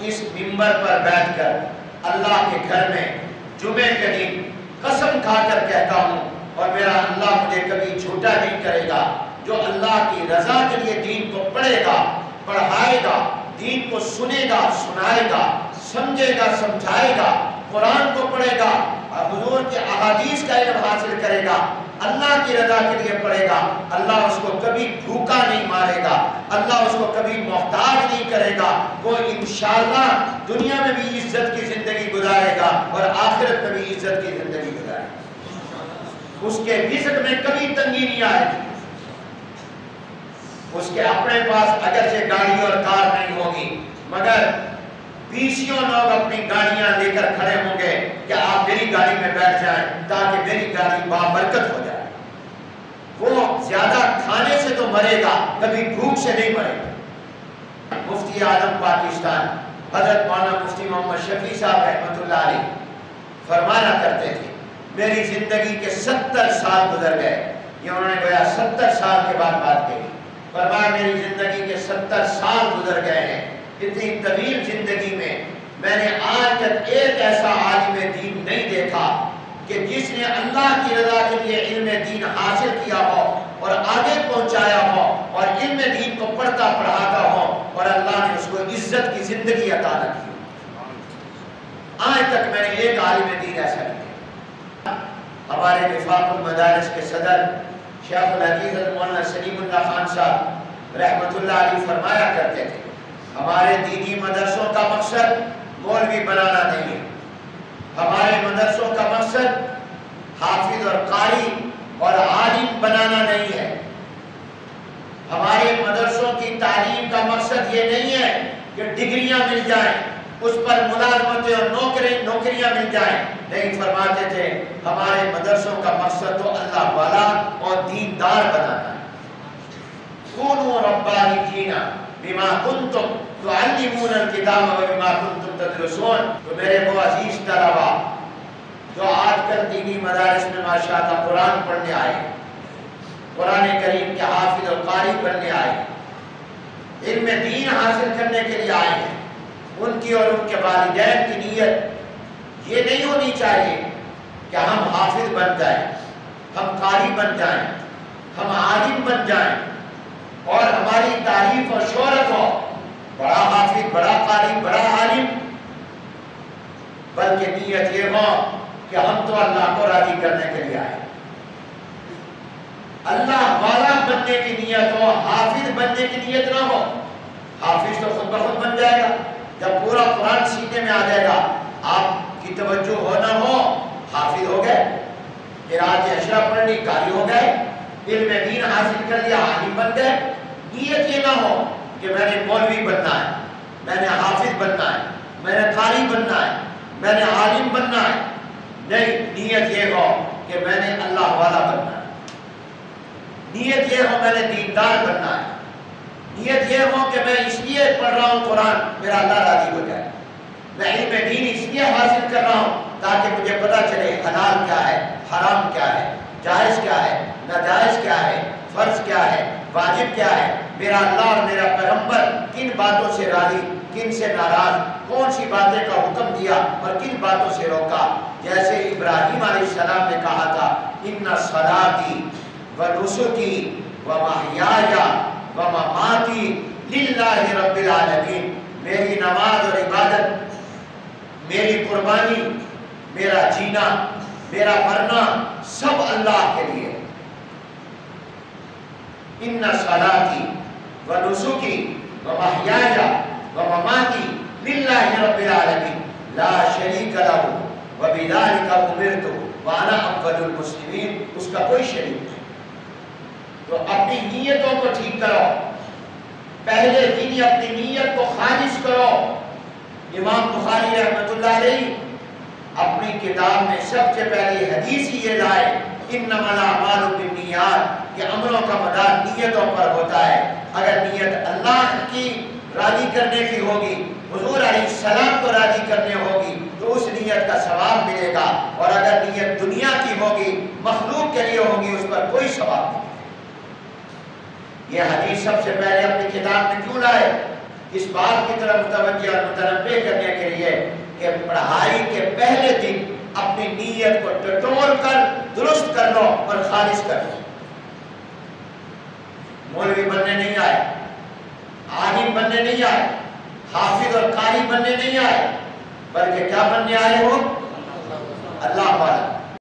اس منبر پر بیٹھ کر اللہ کے گھر میں جمعے کے دن قسم کھا کر کہتا ہوں، اور میرا اللہ مجھے کبھی جھوٹا نہیں کرے گا، جو اللہ کی رضا کے لیے دین کو پڑھے گا، پڑھائے گا، دین کو سنے گا، سنائے گا، سمجھے گا، سمجھائے گا، قرآن کو پڑھے گا اور حضور کے احادیث کا علم حاصل کرے گا، اللہ کی رضا کے لیے پڑھے گا، اللہ اس کو کبھی بھوکا نہیں مارے گا، اللہ اس کو کبھی محتاج نہیں کرے گا، وہ انشاءاللہ دنیا میں بھی عزت کی زندگی گزارے گا اور آخرت میں بھی عزت کی زندگی گزارے گا۔ اس کے رزق میں کبھی تنگی نہیں آئے گی، اس کے اپنے پاس اگرچہ گاڑی اور کار نہیں ہوگی، مگر بیسیوں لوگ اپنی گاڑیاں لے کر کھڑے ہوں گے کہ آپ میری گاڑی میں بیٹھ جائیں تاکہ میری گاڑی بابرکت ہو جائے۔ وہ زیادہ کھانے سے تو مرے گا، کبھی بھوک سے نہیں مرے گا۔ مفتی اعظم پاکستان حضرت مولانا مفتی محمد شفیع صاحب رحمۃ اللہ علیہ فرمایا کرتے تھے، میری زندگی کے 70 سال گزر گئے، یہ انہوں نے گویا 70 سال کے بعد بات کہی، فرمایا میری زندگی کے 70 سال گزر گئے ہیں، اتنی طویل زندگی میں نے آج تک ایک ایسا عالم دین نہیں دیکھا کہ جس نے اللہ کی رضا کے لیے علم دین حاصل کیا ہو اور آگے پہنچایا ہو اور علم دین کو پڑھتا پڑھاتا ہو اور اللہ نے اس کو عزت کی زندگی عطا نہ کی۔ آج تک میں نے ایک عالم دین ایسا نہیں دیکھا۔ ہمارے وفاق المدارس کے صدر شیخ الحدیث مولانا سلیم اللہ خان صاحب رحمۃ اللہ علیہ فرمایا کرتے تھے، ہمارے دینی مدرسوں کا مقصد مولوی بنانا نہیں ہے، ہمارے مدرسوں کا مقصد حافظ اور قاری اور عالم بنانا نہیں ہے، ہمارے مدرسوں کی تعلیم کا مقصد یہ نہیں ہے کہ ڈگریاں مل جائیں، اس پر ملازمتیں اور نوکریاں مل جائیں، نہیں، فرماتے تھے ہمارے مدرسوں کا مقصد تو اللہ والا اور دیندار بنانا ہے۔ کونوا ربانیین بما کنتم تعلمون الکتاب وبما کنتم تدرسون۔ تو میرے وہ عزیز طلبہ جو آج کل دینی مدارس میں ماشاءاللہ قرآن پڑھنے آئے، قرآن کریم کے حافظ اور قاری بننے آئے، علم دین حاصل کرنے کے لیے آئے ہیں، ان کی اور ان کے والدین کی نیت یہ نہیں ہونی چاہیے کہ ہم حافظ بن جائیں، ہم قاری بن جائیں، ہم عالم بن جائیں اور ہماری تعریف اور شہرت ہو، بڑا حافظ، بڑا قاری، بڑا عالم، بلکہ نیت یہ ہو کہ ہم تو اللہ کو راضی کرنے کے لیے آئے، اللہ والا بننے کی نیت ہو، حافظ بننے کی نیت نہ ہو۔ حافظ تو خود بخود بن جائے گا، جب پورا قرآن سینے میں آ جائے گا، آپ کی توجہ ہو نہ ہو، حافظ ہو گئے، قرأت اشرا پڑھ لی، قاری ہو گئے، علم دین حاصل کر لیا، عالم بن گئے۔ نیت یہ نہ ہو کہ میں نے مولوی بننا ہے، میں نے حافظ بننا ہے، میں نے قاری بننا ہے، میں نے عالم بننا ہے، نہیں، نیت یہ ہو کہ میں نے اللہ والا بننا ہے، نیت یہ ہو میں نے دیندار بننا ہے، نیت یہ ہو کہ میں اس لیے پڑھ رہا ہوں قرآن میرا اللہ راضی ہو جائے، میں علم دین اس لیے حاصل کر رہا ہوں تاکہ مجھے پتہ چلے حلال کیا ہے، حرام کیا ہے، جائز کیا ہے، ناجائز کیا ہے، فرض کیا ہے، واجب کیا ہے، میرا اللہ اور میرا پیغمبر کن باتوں سے راضی، کن سے ناراض، کون سی باتیں کا حکم دیا اور کن باتوں سے روکا۔ جیسے ابراہیم علیہ السلام نے کہا تھا، ان صلاتی و نسکی و محیای و مماتی للہ رب العالمین، میری نماز اور عبادت، میری قربانی، میرا جینا، میرا مرنا سب اللہ کے لیے۔ ان صلاتی و نسکی و محیای و مماتی للہ رب العالمین لا شریک لہ وبذلک امرت وانا اول المسلمین، اس کا کوئی شریک نہیں۔ تو اپنی نیتوں کو ٹھیک کرو، پہلے دن اپنی نیت کو خالص کرو۔ امام بخاری رحمۃ اللہ علیہ اپنی کتاب میں سب سے پہلی حدیث ہی یہ لائے، انما الاعمال بالنیات، کہ عملوں کا مدار نیتوں پر ہوتا ہے۔ اگر نیت اللہ کی راضی کرنے کی ہوگی، حضور علیہ السلام کو راضی کرنے ہوگی تو اس نیت کا ثواب ملے گا، اور اگر نیت دنیا کی ہوگی، مخلوق کے لیے ہوگی، اس پر کوئی ثواب نہیں۔ یہ حدیث سب سے پہلے اپنی کتاب میں کیوں لائے؟ اس بات کی طرف متوجہ اور متنبہ کرنے کے لیے کہ پڑھائی کے پہلے دن اپنی نیت کو ٹٹول کر درست کر لو اور خالص کر لو. مولوی بننے نہیں آئے، عالم بننے نہیں آئے، حافظ اور قاری بننے نہیں آئے، بلکہ کیا بننے آئے ہو؟ اللہ والا.